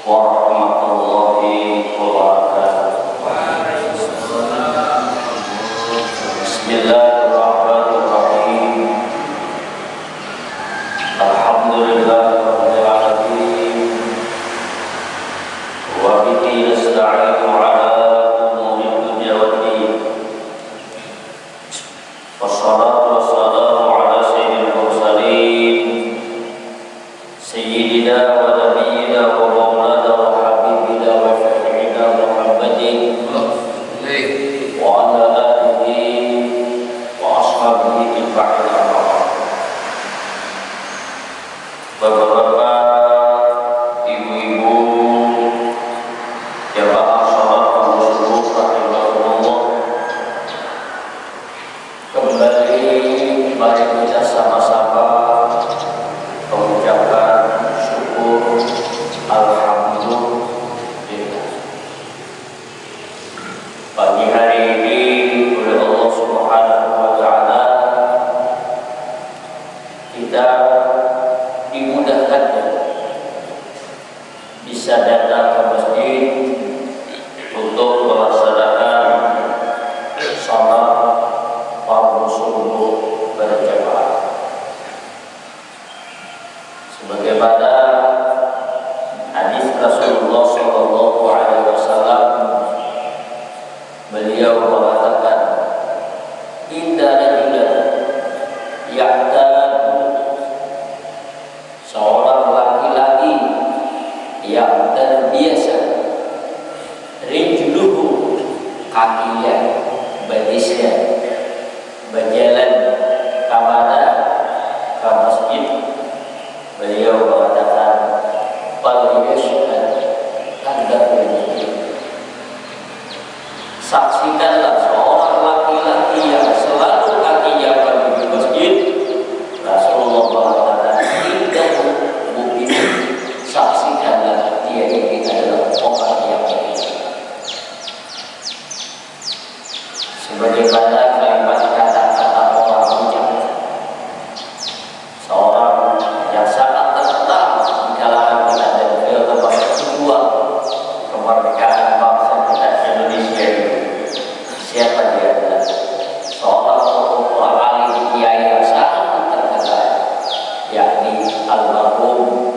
warahmatullahi wabarakatuh. Bismillahirrahmanirrahim. Alhamdulillahirabbil alamin. Wa bihi nasta'inu ala umuri dunya waddin. Wassalatu wassalamu ala sayyidil mursalin sayyidina wa nabiyyina wa maulana wa habibina wa syafi'ina Muhammadin wa ala alihi wa ashabihi bil ba'd. Bapak-bapak, ibu-ibu, jamaah salat kaum muslimin rahimahumullah, kembali mari kita sama-sama mengucapkan syukur alhamdulillah. Pagi hari ini oleh Allah Subhanahu wa taala kita dimudahkannya bisa datang ke masjid untuk melaksanakan salat fardhu subuh berjamaah. Sebagaimana hadis Rasulullah Shallallahu Alaihi Wasallam, beliau mengatakan, "Inna rajulan ya'tadu," seorang laki-laki yang terbiasa, rijluhu, kakinya, batisnya, berjalan ke mana? Ke masjid. Beliau mengatakan, "Fal yashhad hendaknya masjid." Saksikanlah seorang laki-laki yang selalu kakinya pergi ke masjid. Rasulullah mengatakan, "Tidak mungkin." Saksikanlah dia ini adalah orang yang beriman. Sebagaimana kalimat kata-kata orang bijak, seorang yang sangat terkenal di kalangan kita dan beliau termasuk pejuang kemerdekaan bangsa kita Indonesia ini. Siapa dia? Adalah seorang tokoh alim kiai yang sangat terkenal, yakni almarhum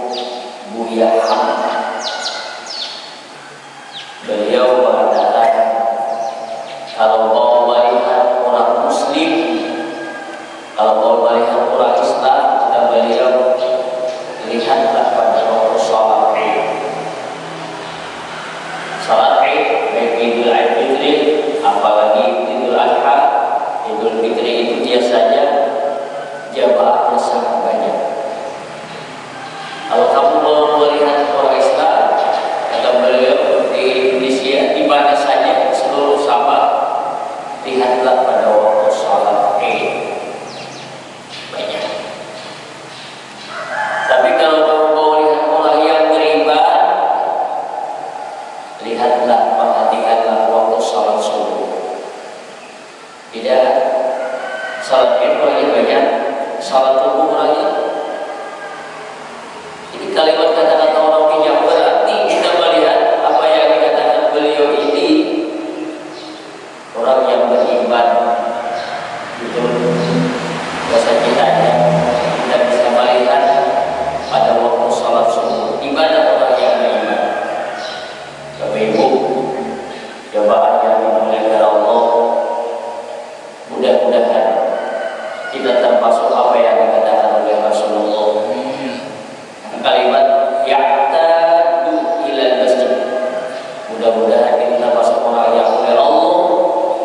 Buya Hamid. Beliau mengatakan, kalau mau melihat orang Muslim, kalau mau melihat orang Islam, kata beliau, lihatlah pada waktu salat Id. Salat Id, baik Idul Fitri, apalagi Idul Adha. Idul Fitri itu biasanya jamaahnya sangat banyak. Kalau kamu mau melihat orang Islam, kata beliau, di Indonesia, di mana saja seluruh sama, lihatlah pada waktu salat Id. Banyak. Tapi kalau kamu mau lihat orang yang beriman, lihatlah, perhatikanlah waktu salat subuh. Tidak, salat Id orangnya banyak, salat subuh orangnya. Ini kalimat kata-kata orang bijak, berarti kita melihat apa yang dikatakan beliau ini, orang yang beriman itu dosa kita bisa melihat pada waktu salat subuh di mana orang yang beriman. Bapak Ibu, jemaah yang dimuliakan Allah, mudah-mudahan kita termasuk apa yang dikatakan oleh Rasulullah. Kalimat ya'tadu ilal masjid. Mudah-mudahan kita masuk orang yang oleh Allah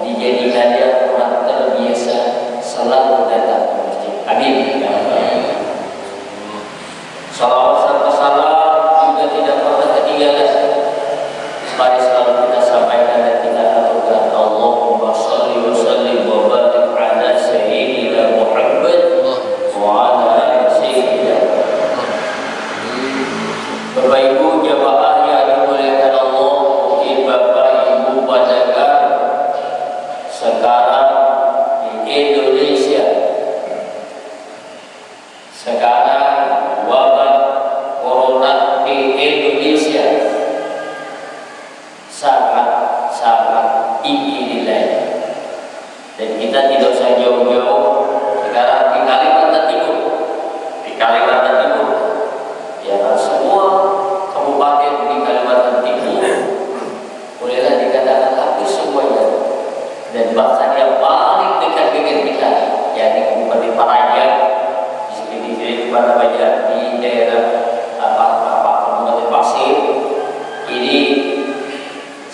dijadikannya orang terbiasa selalu datang ke masjid. Amin. Ya Allah. Salawat serta salam juga tidak pernah ketinggalan. Mari selalu kita sampaikan dan kita aturkan. Allahumma shalli wa sallim wa barik ala sayyidina Muhammad wa ala ali sayyidina. Bapak Ibu jamaah yang dimuliakan Allah, mungkin Bapak Ibu mendengar sekarang di Indonesia, sekarang wabah corona di Indonesia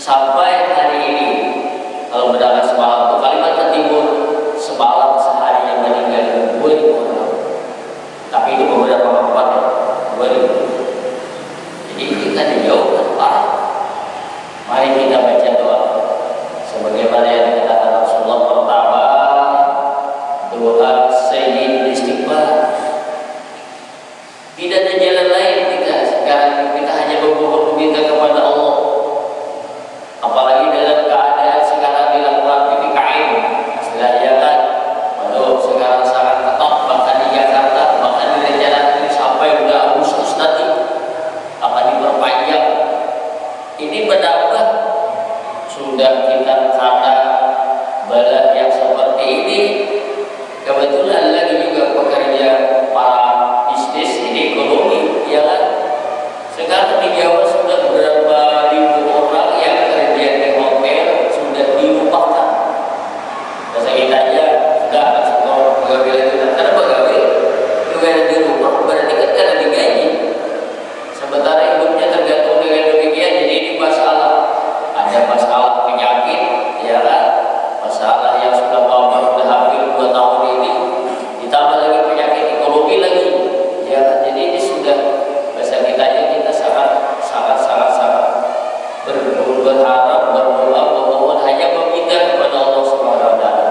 sampai hari ini. Kalau berangkat semalam ke Kalimantan Timur, semalam sehari yang meninggal 2.000 orang. Tapi itu beberapa kabupaten 2.000. Jadi kita dijauhkan parah. Mari kita baca doa sebagaimana yang dikatakan Rasulullah. Pertama, doa sayyidul istighfar. Tidak ada jalan lain kita sekarang. Kita hanya bermohon meminta kepada Allah. Apalagi dalam keadaan sekarang dilakukan PPKM, istilahnya kan, waduh sekarang sangat ketat. Bahkan di Jakarta, bahkan direncanakan sampai bulan Agustus nanti akan diperpanjang. Ini menambah, sudah kita kata bala yang seperti ini. Kebetulan lagi juga pekerja para bisnis ini ekonomi, ya kan? Sekarang di Jawa sudah berapa ribu orang yang kerja di hotel sudah dirumahkan. Bahasa kita aja sudah ada setor pegawai itu, karena pegawai juga ada di rumah, berarti kan karena digaji. Sementara hidupnya tergantung dengan demikian. Jadi ini masalah, ada masalah penyakit, ya kan? Masalah yang sudah hampir 2 tahun ini, ditambah lagi penyakit ekonomi lagi, ya kan? Jadi ini sudah bahasa kita aja, kita sangat berharap, berdoa, memohon, hanya meminta kepada Allah Subhanahu wa taala.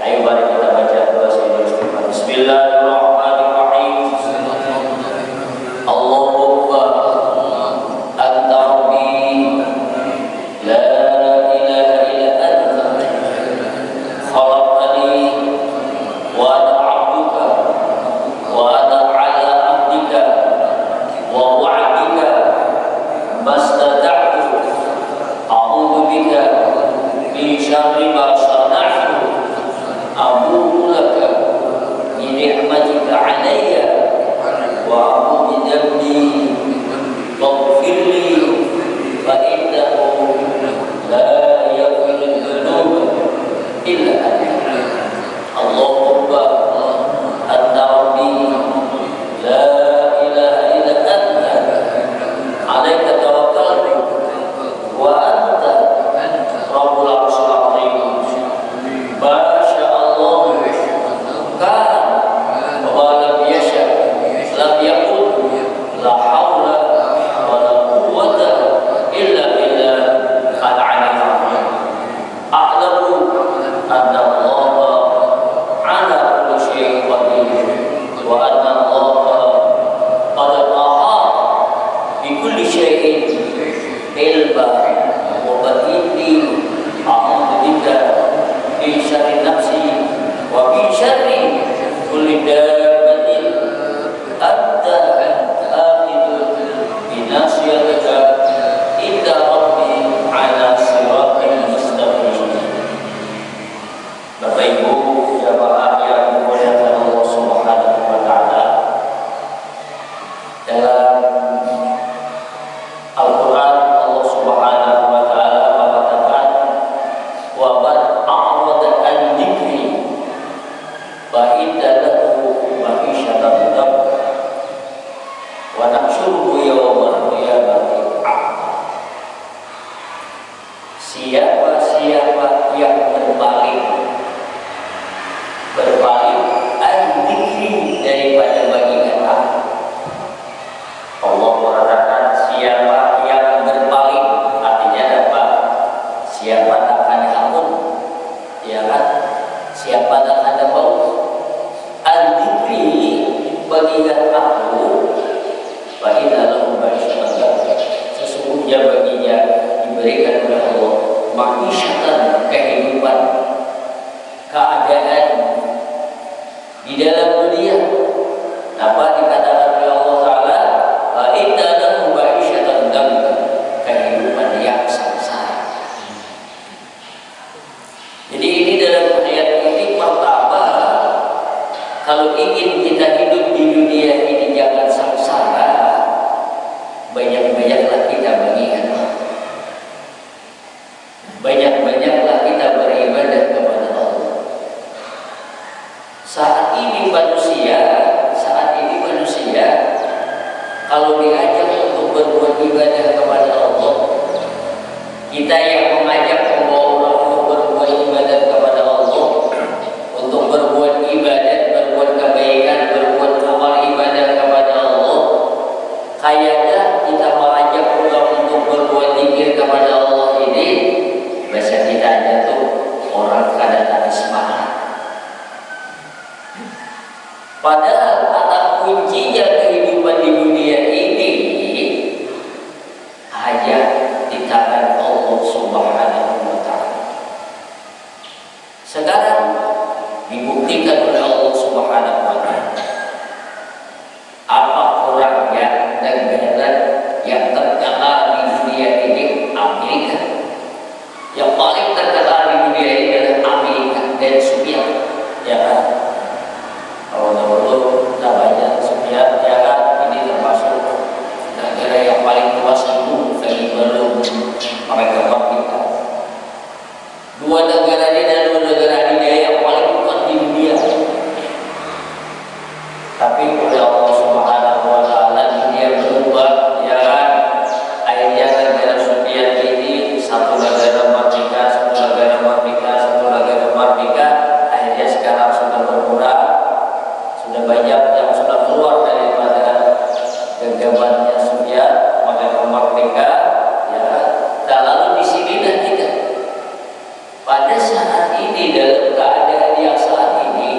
Ayo mari kita baca doa sayyidul istighfar. Bismillahirrahmanirrahim. Allahumma anta rabbi la ilaha illa anta khalaqtani wa ana 'abduka wa ana 'ala 'abdika wa wa'dika mastata'tu a'udzu bika min syarri ma sana'tu abu'u laka bi ni'matika 'alayya wa abu'u bi dhanbi faghfir li fa innahu la yaghfiru dhunuba illa anta. Allahumma anta rabbi la ilaha illa anta 'alaika tawakkaltu wa anta rabbul 'arsyil 'azim. Masya Allah kan wa ma lam yasha lam yakun, la haula wa la quwwata illa billah al-'aliyyil 'azim. A'lamu anna Allah 'ala kulli syai'in qadir wa anna Allah qad ahata bi kulli syai'in ilma wa inni a'udzu bika min syarri nafsi wa min syarri kulli dabbatin anta akhidhu bi nasiyatika inna rabbi 'ala siratin mustaqim. Bapak Ibu jamaah yang dimuliakan Allah Subhanahu wa taala, dalam Al-Quran Allah Subhanahu wa taala mengatakan, wa man a'rada an dzikri fa inna lahu ma'isyatan dhanka wa nahsyuruhu yawmal qiyamati a'ma. Siapa yang berpaling an-dzikri daripada bagingan aku. Allah mengatakan siapa yang berpaling, artinya apa? Siapa akan ampun, ya kan? Siapa akan mau an-dzikri bagingan aku, wa inna lahu ma'isyatan dhanka. Sesungguhnya baginya diberikan oleh Allah ma'isyatan, kehidupan, keadaan di dalam dunia. Apa dikatakan oleh Allah Ta'ala? Wa inna lahu ma'isyatan dhanka, kehidupan yang samsara. Jadi ini dalam ayat ini pertama, kalau ingin kita hidup di dunia ini jangan samsara, banyak-banyaklah kita mengingat Allah. Banyak-banyaklah kita beribadah kepada Allah. Saat ini manusia kalau diajak untuk berbuat ibadah kepada Allah, kita yang negara ini dan negara ini yang paling kuat di dunia. Tapi oleh Allah Subhanahu wa taala dia berubah, ya kan? Akhirnya negara Soviet ini satu negara merdeka, akhirnya sekarang sudah berkurang, sudah banyak yang sudah keluar daripada genggamannya Soviet, maka merdeka, ya. Dan lalu di sini dan kita pada saat ini dalam keadaan yang saat ini,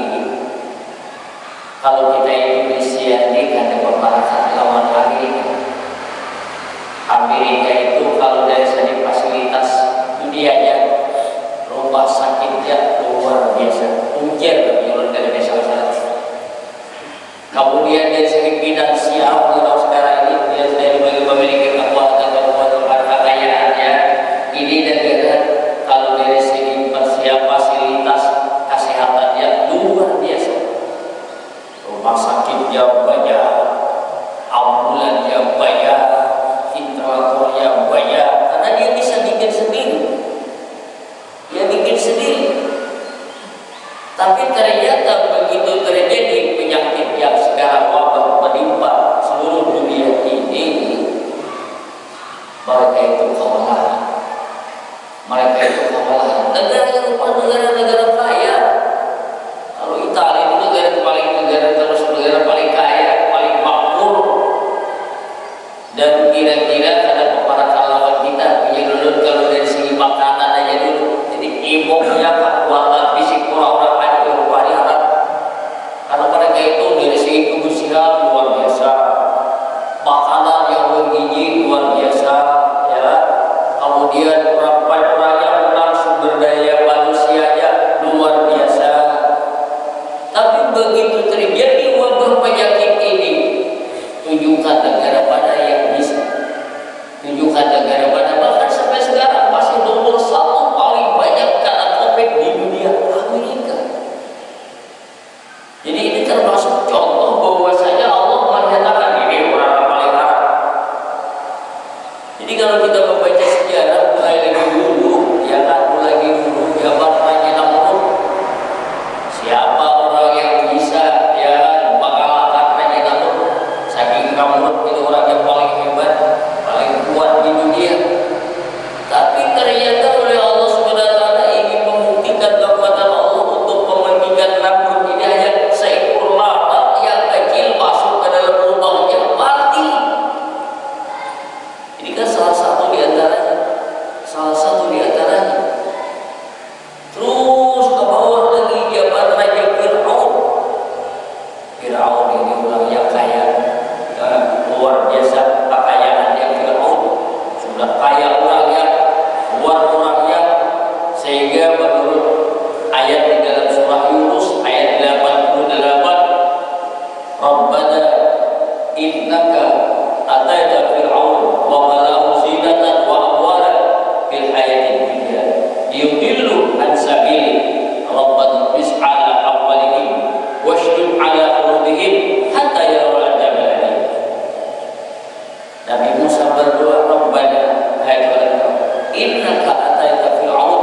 kalau kita Indonesia ini ada peperangan lawan Amerika itu kalau dari segi fasilitas dunianya rumah sakitnya luar biasa, ujian bagi orang Indonesia saat. Kemudian dari segi finansial kalau sekarang ini dia sudah memiliki kekuatan kekayaannya ini negara kalau dari segi fasilitas kesehatannya luar biasa. Rumah sakitnya banyak, ambulannya banyak, ventilatornya banyak, karena dia bisa bikin sendiri. Tapi ternyata begitu terjadi penyakit yang sekarang wabah menimpa seluruh dunia ini, mereka itu kewalahan. Negara Eropa, negara kaya. Kalau Italia itu negara paling kaya, paling makmur. Dan kira-kira ada peperangan lawan kita punya dulu kalau dari segi makanan aja dulu. Jadi impoknya kekuatan fisik orang-orang Eropa di Arab. Karena mereka itu dari segi kebersihan luar biasa, makanan yang bergizi luar biasa, ya. Kemudian orang sumber daya manusianya luar biasa. Tapi begitu terjadi wabah penyakit ini, tunjukkan negara mana yang bisa, tunjukkan negara mana, bahkan sampai sekarang masih nomor 1 paling banyak karena COVID di dunia, Amerika. Jadi ini termasuk contoh bahwasanya Allah menyatakan ini orang paling Arab. Jadi kalau kita membaca sejarah mulai dari dulu, ya kan, mulai dari dulu zaman Raja Namrud, siapa orang yang bisa ya mengalahkan Raja Namrud? Saking Namrud itu orang yang paling hebat, paling kuat di dunia. Tapi ternyata oleh Allah Subhanahu wa taala ingin membuktikan kekuatan Allah untuk mematikan Namrud ini hanya seekor lalat yang kecil masuk ke dalam lubangnya mati. Ini kan salah satu di antaranya. Terus ke bawah lagi zaman Raja Fir'aun. Fir'aun ini orang yang kaya, luar biasa kekayaan yang Fir'aun. Sudah kaya orangnya, kuat orangnya, sehingga menurut ayat di dalam surah Yunus ayat 88, Rabbana innaka ataita Fir'aun wa malahu zinatan wa amwalan fil hayatid dunya liyudillu an sabili Rabbana bis ala amwalihim washdud ala qulubihim hatta yarawul adzabal alim. Nabi Musa berdoa, Rabbana hai Tuhan kami, innaka ataita Fir'aun,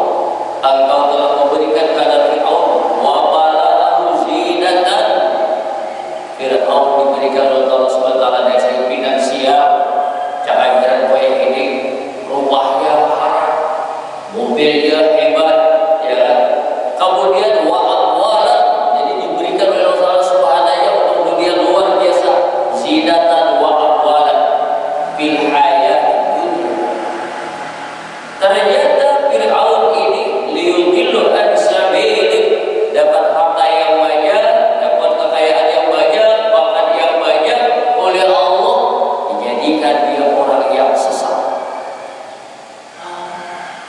engkau telah memberikan kepada Fir'aun wa malahu zinatan, Fir'aun diberikan oleh Allah SWT dari segi finansial, jangan-jangan kayak ini rumahnya mahal, mobilnya hebat, ya. Kemudian wa amwalan, jadi diberikan oleh Allah SWT untuk dunia luar biasa, zinatan wa amwalan fil hayatid dunya. Ternyata Fir'aun ini liyudillu an sabilillah, dapat harta yang banyak, dapat kekayaan yang banyak, bahkan yang banyak oleh Allah dijadikan dia orang yang sesat.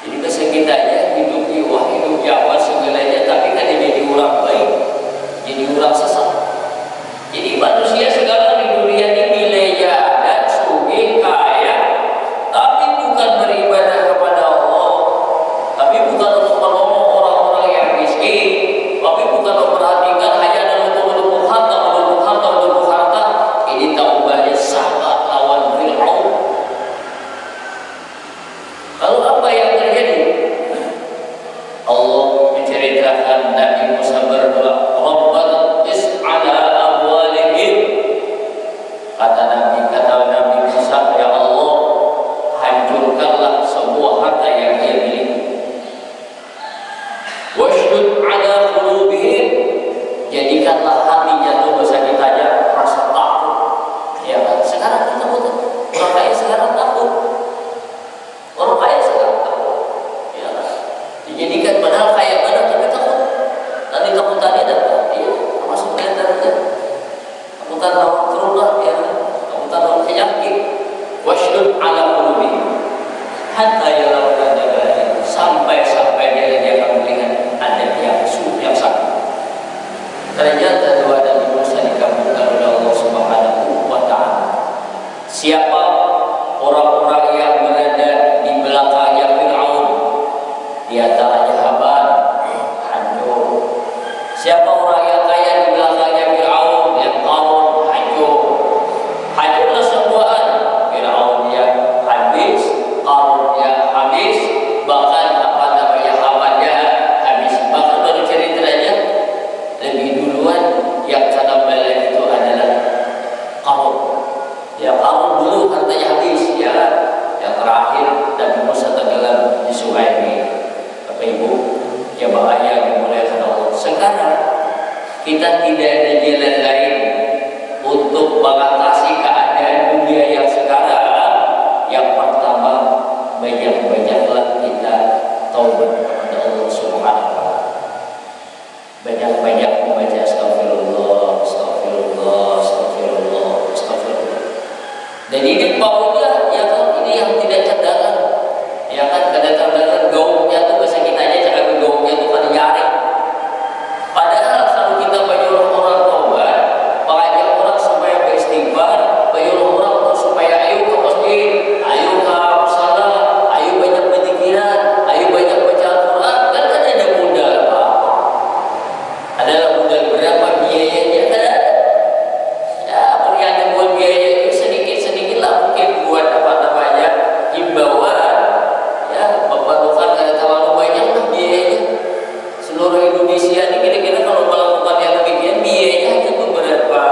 Jadi kesekitannya hidup jiwa, hidup nyawa segalanya, tapi kan dia jadi orang baik, jadi orang sesat. Jadi manusia sekarang di dunia ini nilainya ada, sugih, kaya, tapi bukan beribadah kepada Allah, tapi bukan untuk menolong orang-orang yang miskin, tapi bukan memperhatikan hanya untuk menumpuk harta. Ini taubatnya sama lawan Fir'aun. Lalu apa yang terjadi? Allah menceritakan Nabi Musa berdoa, Rabbana is'ala amwalihim. Kata Nabi Musa, ya Allah, hancurkanlah semua harta yang dia miliki. Washdud ala qulubihim, jadikanlah hatinya tuh bahasa kitanya rasa takut. Ya kan? Sekarang kita butuh orang kaya sekarang takut. Orang kaya sekarang takut. Ya kan? Dijadikan padahal kaya benar tapi takut. Tadi takutannya dapat. Iya, termasuk diantara takutan lawan terullah, ya. Takutan lawan penyakit. Washdud ala qulubihim hatta yarawna jabal, sampai dia akan melihat ada yang sakit. Ternyata doa Nabi Musa dikabulkan oleh Allah Subhanahu wa Ta'ala. Siapa orang-orang yang berada di belakangnya Fir'aun, di antaranya Haman, hancur. Siapa orang yang kaya di belakangnya Fir'aun, yang Qarun, hancur. Hancurlah semuaan. Fir'aun yang habis, Qarun yang habis, bahkan Hamannya habis. Bahkan baru ceritanya lebih duluan yang kata balik itu adalah Qarun. Ya, Qarun dulu hartanya habis, ya. Yang terakhir Nabi Musa tenggelam di sungai ini. Bapak Ibu, ya bahaya dimuliakan Allah. Sekarang kita tidak ada jalan lain untuk mengatasi keadaan dunia yang sekarang. Yang pertama, banyak-banyaklah kita taubat kepada Allah Subhanahu wa Ta'ala. Banyak-banyak membaca astagfirullah, astagfirullah, astagfirullah, astagfirullah. Dan ini baunya, ya kan, ini yang tidak cadangan. Ya kan, kadang-kadang gaungnya tuh bahasa kita aja, cara gaungnya tuh kan nyaring. Padahal kalau kita menyuruh orang taubat, mengajak orang supaya beristighfar, menyuruh orang untuk supaya ayo ke masjid, ayo ke salat, ayo banyak berzikir, ayo banyak baca Al-Quran, kan ada modal apa? Adalah modal berapa biayanya kan? Ya, ada buat biaya itu sedikit-sedikit lah, mungkin buat apa namanya himbauan, ya, memerlukan kada terlalu banyak lah biayanya. Seluruh Indonesia ini kira-kira kalau melakukan yang demikian biayanya hanya beberapa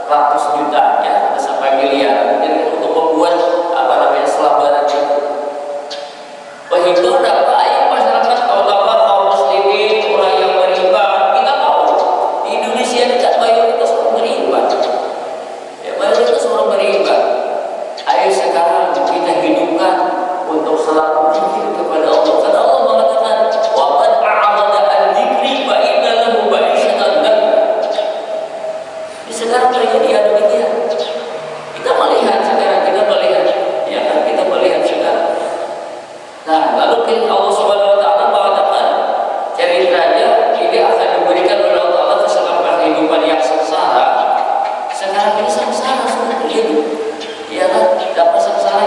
ratus juta, ya, sampai miliar mungkin untuk membuat apa namanya selabaran itu. Begitu dapat ayo masyarakat kaum muslimin, orang yang beriman, kita tahu di Indonesia ini kan mayoritas orang beriman. Ya, mayoritas orang beriman. Ayo sekarang kita hidupkan untuk selalu zikir kepada Allah. Karena Allah mengatakan, "Wa man a'rada an dzikri fa inna lahu ma'isyatan dhanka." Sekarang terjadi ada demikian. Kita melihat sekarang, ya kan, kita melihat sekarang. Nah, lalu Allah Subhanahu wa Ta'ala mengatakan ceritanya ini akan diberikan oleh Allah Ta'ala keselamatan kehidupan yang sengsara. Sekarang ini sengsara sudah terjadi, ya kan, dapat sengsara.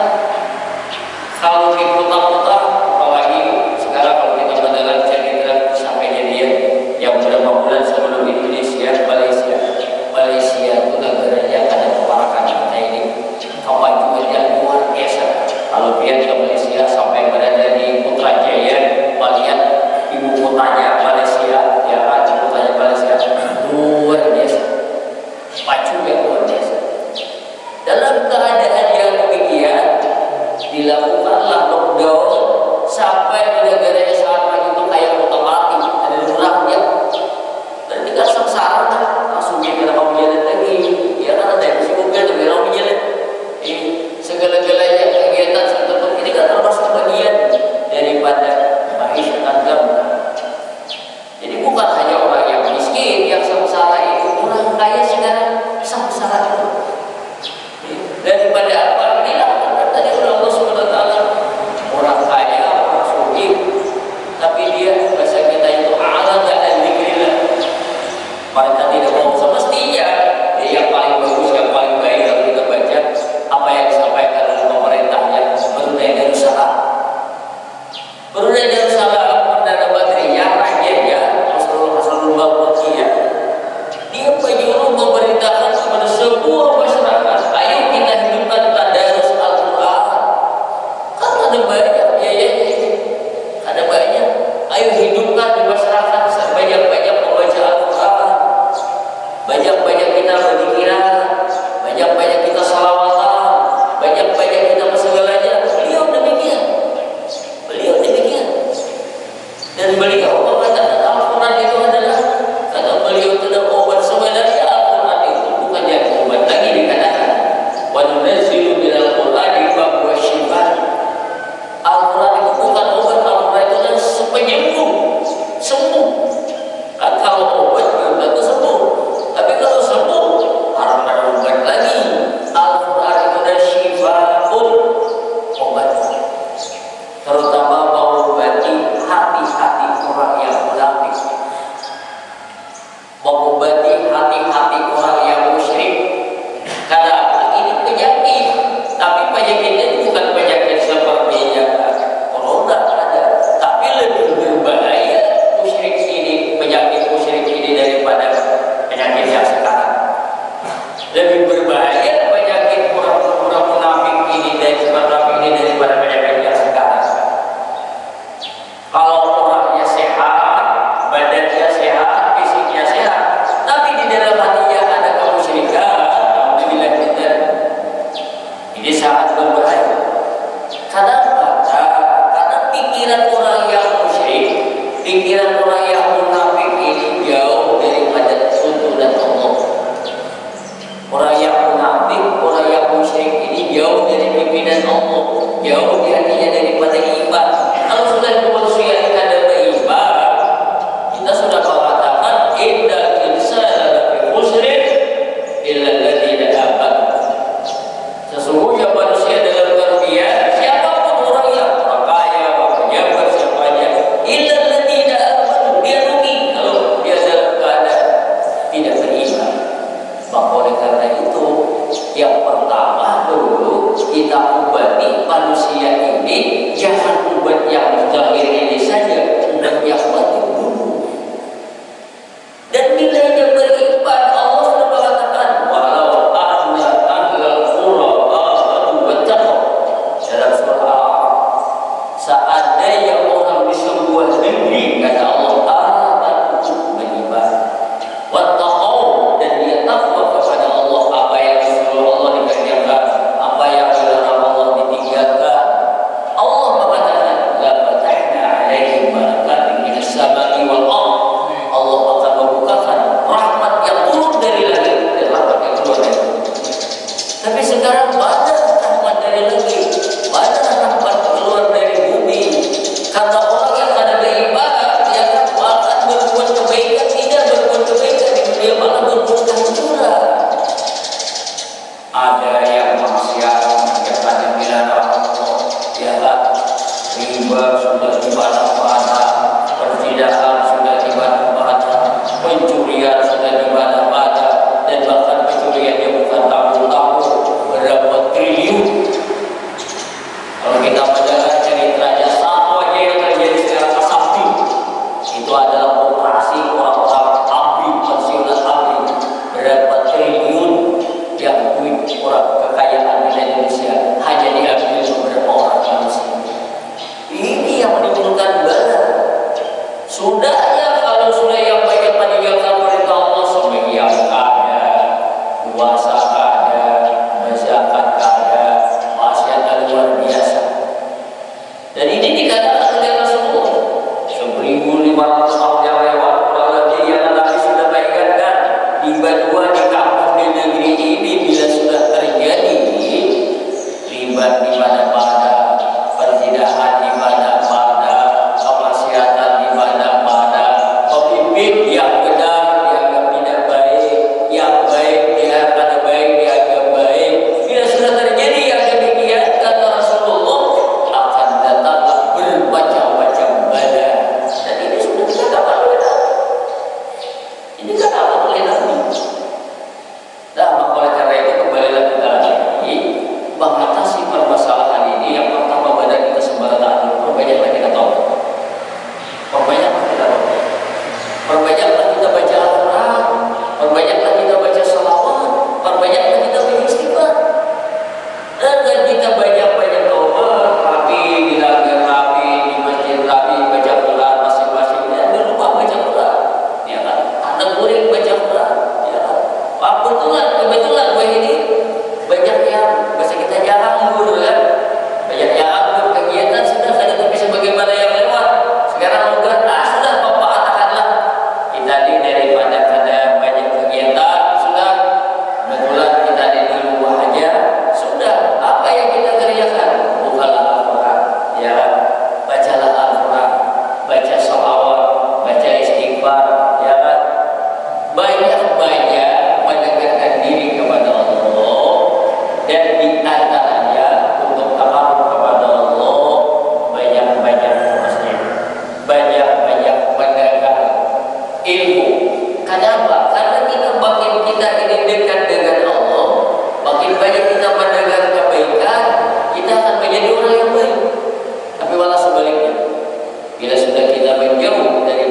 Kalau di kota-kota, apalagi sekarang kalau kita mendengar cerita sampai jadian yang beberapa bulan sebelum Indonesia, Malaysia itu negaranya ada keparakan kita ini kemajuannya luar biasa. Kalau dia ke Malaysia sampai berada di Putrajaya, melihat ibu kotanya Malaysia, ya kan, ibu kotanya Malaysia luar biasa, maju yang luar biasa. Dalam keadaan yang demikian, dilakukanlah lockdown sampai di negara yang sangat maju itu kayak otomatis ada lurahnya. Berarti kan sengsara kan, langsung dia mau jalan lagi, ya kan, ada yang masih mobil tapi mau jalan. Ini segala-galanya kegiatan seperti ini kan termasuk bagian daripada ma'isyatan dhanka. Jadi bukan hanya orang yang miskin yang sengsara itu, orang kaya sekarang sengsara itu. Daripada apa? Inilah tadi Allah Subhanahu wa Ta'ala, orang kaya, orang sugih, tapi dia bahasa kita itu a'rada an dzikrillah. Mereka tidak mau, semestinya dia yang paling bagus, yang paling baik kalau kita baca apa yang disampaikan oleh pemerintahnya. Brunei Darussalam, Perdana Menterinya, rakyatnya Rasulullah Mutia, dia menyuruh memerintahkan kepada semua masyarakat, ayo kita hidupkan tadarus Al-Quran. Kan ada banyak biayanya, ada banyak. Ayo hidupkan di masyarakat sebanyak-banyak membaca Al-Quran, banyak-banyak kita berzikir, banyak-banyak kita salawatan, banyak-banyak kita bersegalanya. Beliau demikian. Dan beliau mengatakan Al-Quran itu adalah, kata beliau itu adalah obat. Sebenarnya Al-Quran itu bukan jadi obat lagi, dikatakan wa nunazzilu minal Qur'ani ma huwa shifaa. Al-Quran itu bukan obat, Al-Quran itu adalah penyembuh, sembuh. Kan kalau obat belum tentu sembuh, tapi kalau sembuh harus ada obat lagi. Al-Quran itu adalah syifaun, obat, terutama mengobati hati-hati orang yang munafik, mengobati hati-hati orang yang musyrik. Karena ini penyakit, tapi penyakitnya itu bukan penyakit sepertinya corona ada, tapi lebih berbahaya musyrik ini, penyakit musyrik ini daripada penyakit yang sekarang. Lebih berbahaya penyakit orang-orang munafik ini daripada penyakit yang sekarang. Kalau orangnya sehat, badannya sehat, fisiknya sehat, tapi di dalam hatinya ada kemusyrikan, alhamdulillah kita, ini sangat berbahaya. Kenapa? Karena pikiran orang yang musyrik, pikiran orang yang munafik ini jauh daripada tuntunan Allah. Orang yang munafik, orang yang musyrik ini jauh dari pimpinan Allah, jauh di hatinya daripada iman. Kalau sudah manusia yang ada beriman, kita sudah mengatakan innal insana lafi khusrin illa alladziina aamanu. Sesungguhnya manusia dalam kerugian, siapapun orangnya, orang kaya, orang pejabat, siapa aja, illa alladziina aamanu, dia rugi kalau dia dalam keadaan tidak beriman. Maka oleh karena itu, yang pertama dulu kita ubati manusia ini, jangan ubat yang zahir ini saja, ubat yang batin dulu. Dan nilainya beriman, Allah sudah mengatakan walau anna ahlal qura amanu wattaqu, dalam surah Al-A'raf. Seandainya orang di sebuah negeri, kata Allah, amanu, beriman, wattaqu, dan dia takwa kepada Allah, apa yang disuruh Allah dikerjakan, apa yang dilarang Allah ditinggalkan. Allah mengatakan la fatahna alaihim barakatin minas samai wal ardh. Allah akan membukakan rahmat yang turun dari langit dan rahmat yang keluar dari bumi. Tapi sekarang mana rahmat dari langit, mana rahmat keluar dari bumi? Kata orang yang ada beriman, dia akan berbuat kebaikan, tidak berbuat kebaikan di dunia, malah berbuat curang. Ada yang maksiat, yang dilarang Allah, ya, riba sudah di mana-mana, perzinahan sudah di mana-mana, pencurian sudah di mana-mana, dan bahkan pencuriannya bukan tabung-tabung, berapa triliun. Kalau kita mendengar ceritanya, satu aja yang terjadi sekarang Asabri, itu adalah operasi orang-orang abri, pensiunan abri, berapa triliun yang duit orang kekayaan di Indonesia hanya diambil beberapa orang manusia. Ini yang menimbulkan bala. Sudahnya kalau sudah yang banyak meninggalkan perintah Allah, sembahyang ada, puasa ada, zakat ada, maksiat luar biasa.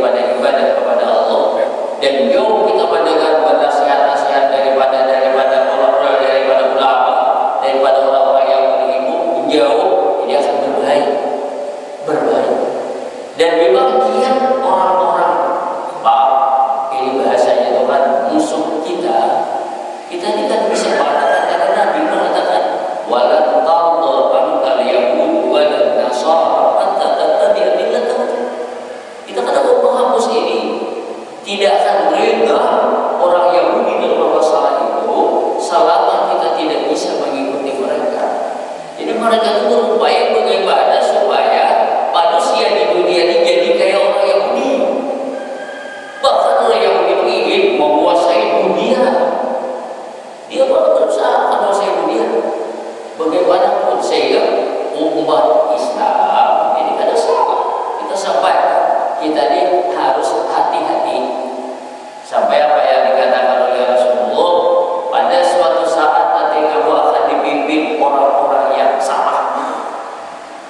daripada ibadah kepada Allah, dan jauh kita mendengar nasihat-nasihat daripada orang-orang, daripada ulama, daripada orang-orang yang berilmu, jauh, ini akan berbahaya. Dan memang kian orang-orang, ini bahasanya itu kan musuh kita ini kan bisa mengatakan, karena Nabi mengatakan walan tarda anka al-yahud walan nasara hatta tattabi'a millatahum. Kita kata menghapus ini, tidak akan reda orang Yahudi dalam masalah itu selama kita tidak bisa mengikuti mereka. Jadi mereka itu berupaya bagaimana supaya manusia di dunia ini jadi kayak orang Yahudi. Bahkan orang Yahudi itu ingin menguasai dunia. Dia berusaha menguasai dunia. Bagaimanapun sehingga umat Islam ini ada salah. Kita sampaikan, kita ini harus hati-hati. Sampai apa yang dikatakan oleh Rasulullah, pada suatu saat nanti kamu akan dipimpin orang-orang yang salah,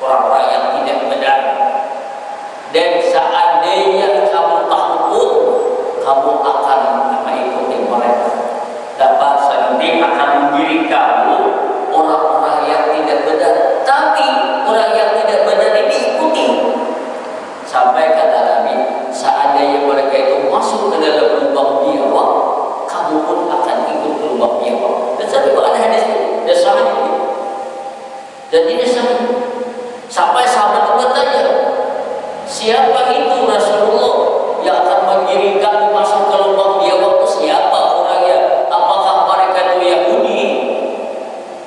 orang-orang yang tidak benar. Dan seandainya kamu takut, kamu akan mengikuti mereka. Dapat sendiri akan mengiring kamu orang-orang yang tidak benar. Tapi orang yang tidak benar ini ikuti. Sampai kata Nabi, seandainya mereka itu masuk ke dalam lubang biawak, kamu pun akan ikut ke lubang biawak. Dan saya juga ada hadis itu, dan sahih itu. Dan ini sahih. Sampai sahabat bertanya, siapa itu Rasulullah yang akan mengiring kamu masuk ke lubang biawak itu? Siapa orangnya? Apakah mereka itu Yahudi?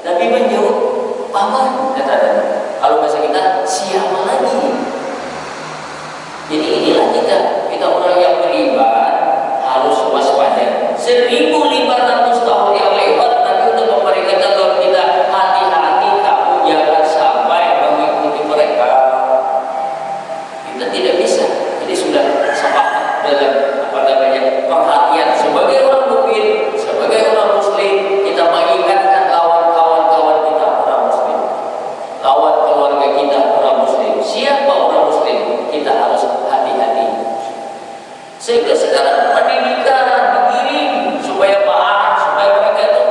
Nabi menjawab, paman, kata Nabi. Kalau bahasa kita, siapa lagi? Jadi inilah kita orang yang beriman harus waspada. 1.500 tahun yang lewat Nabi untuk memperingatkan kalau kita hati-hati, kamu jangan sampai mengikuti mereka. Kita tidak bisa. Jadi sudah sepakat dalam perhatian sebagai orang mukmin, sebagai orang muslim, kita mengingatkan kawan-kawan kita orang muslim, lawan keluarga kita orang muslim. Siapa orang muslim? Kita harus hati-hati. Sehingga sekarang pendidikan dikirim supaya paham, supaya mereka itu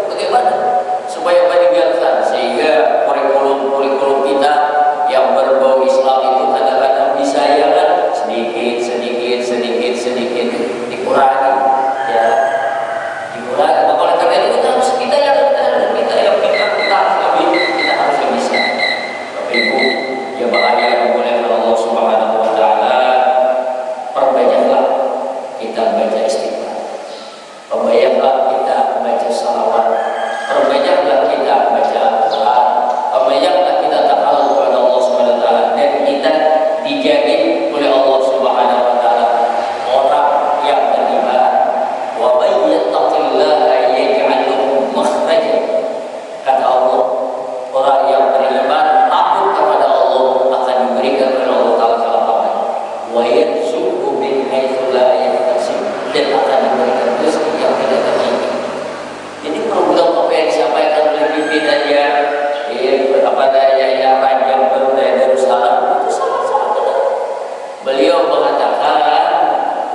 bagaimana, supaya meninggalkan, sehingga kurikulum kita yang berbau Islam itu kadang-kadang disayangkan sedikit dikurangi, ya, dikurangi. Maka oleh karena itu kita harus kita harus bisa. Bapak Ibu, ya bahaya dimulai oleh Allah Subhanahu Wa Taala. Perbanyaklah kita baca istighfar, perbanyaklah kita baca salawat, perbanyaklah kita baca Al-Quran, perbanyaklah kita takarub kepada Allah Subhanahu Wa Taala, dan kita dijamin oleh Allah Subhanahu Wa Taala orang yang beriman. Wa may yattaqillaha yaj'al lahu makhraja. Kata Allah, orang yang beriman takut kepada Allah akan diberikan oleh Allah Taala jalan-jalan. Wa yarzuqhu min haitsu la yahtasib, dan akan diberikan rezeki yang tidak terhingga. Jadi program apa yang disampaikan oleh pimpinannya, yang Raja Brunei Darussalam itu sangat-sangat benar. Beliau mengatakan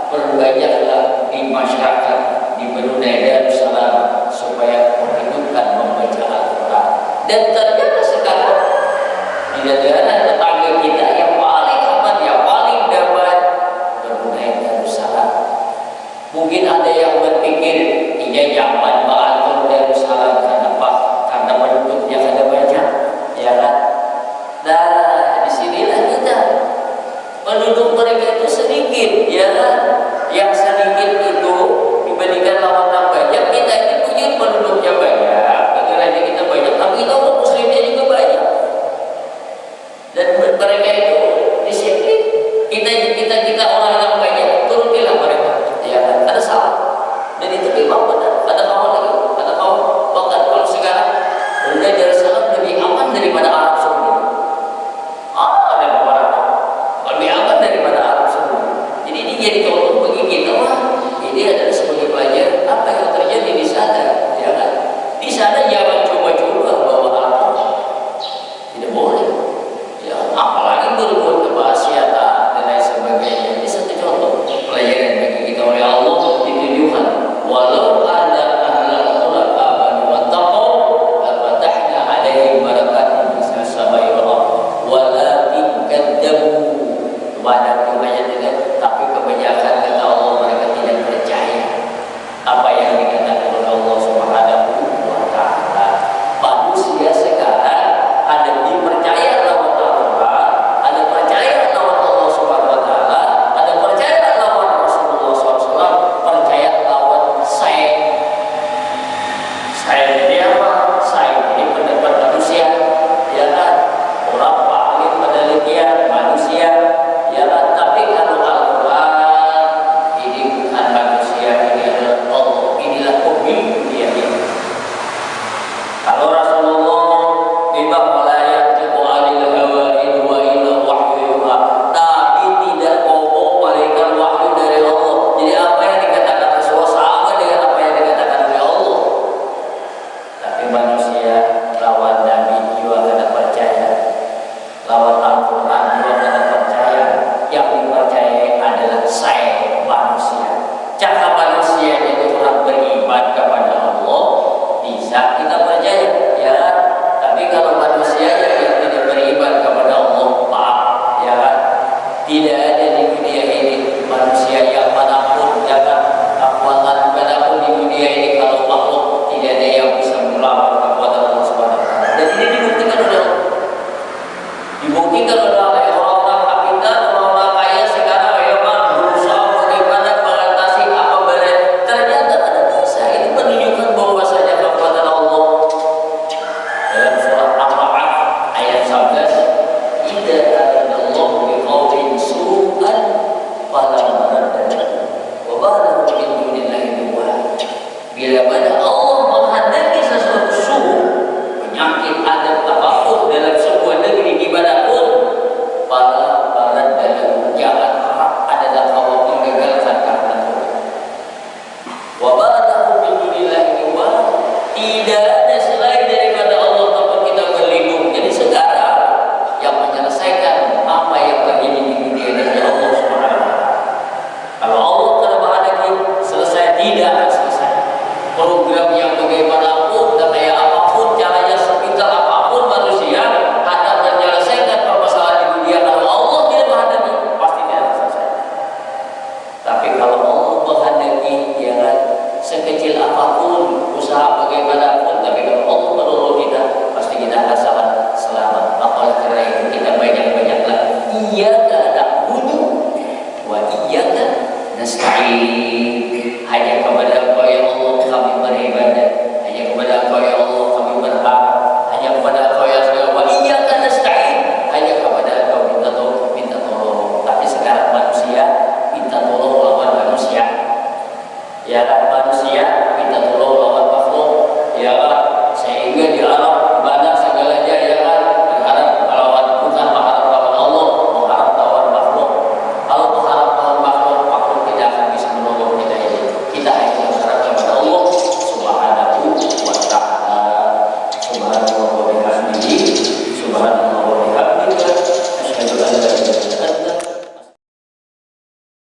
perbanyaklah di masyarakat di Brunei Darussalam supaya menghidupkan membaca Al-Quran. Dan ternyata sekarang di negara tetangga kita yang paling aman, yang paling damai, Brunei Darussalam. Mungkin ada yang berpikir ini zaman Ba'atul Darussalam. Kenapa? Karena penduduknya ada banyak, ya kan? Nah, disinilah kita, penduduk mereka itu sedikit, ya kan? Yang sedikit itu dibandingkan lawan yang banyak, kita ini punya penduduknya banyak, negara kita banyak, tapi kita orang muslimnya juga banyak. Dan mereka itu disiplin. Kita orang yang banyak, turutilah mereka, ya kan? Ada salah. Dan itu memang benar. Kata kawan lagi, bahkan kalau sekarang Brunei Darussalam lebih aman daripada Arab Saudi. Ada beberapa lebih aman daripada Arab Saudi. Jadi ini jadi contoh bagi kita, ini adalah sebagai pelajaran apa yang terjadi di sana, ya kan? Di sana jangan coba-coba bawa alkohol, tidak boleh, ya, apalagi berbuat kemaksiatan dan lain sebagainya. Ini satu contoh. Wadah hanya tidak, tapi kebanyakan kata Allah mereka tidak percaya apa yang dikatakan oleh Allah Subhanahu wa Ta'ala. Manusia sekarang ada dipercaya lawan Al-Quran, ada percaya lawan Allah Subhanahu wa Ta'ala, ada percaya lawan Rasulullah SAW, percaya lawan saya. Saya ini apa? Saya ini pendapat manusia, ya kan? Orang paling penelitian manusia, ya kan? Tapi kalau Al-Quran ini bukan manusia, ini adalah Allah, inilah pemimpin dia ini. Kalau Rasulullah bilang malayat anil hawa in wa illa wahyuha, tapi tidak ngomong malaikat wahyu dari Allah. Jadi apa yang dikatakan Rasulullah sama dengan apa yang dikatakan oleh Allah. Tapi manusia lawan Nabi juga tidak percaya, lawan Al-Quran juga tidak percaya. Yang dipercaya adalah saya manusia. Cara manusia itu orang beriman kepada Allah bisa kita percaya, ya kan? Tapi kalau manusia yang tidak beriman kepada Allah, maaf, ya kan? Tidak ada di dunia ini manusia yang manapun, ya kan? Kekuatan manapun di dunia ini kalau makhluk tidak ada yang bisa melawan kekuatan Allah Subhanahu wa Ta'ala. Dan ini dibuktikan oleh Allah. Dibuktikan oleh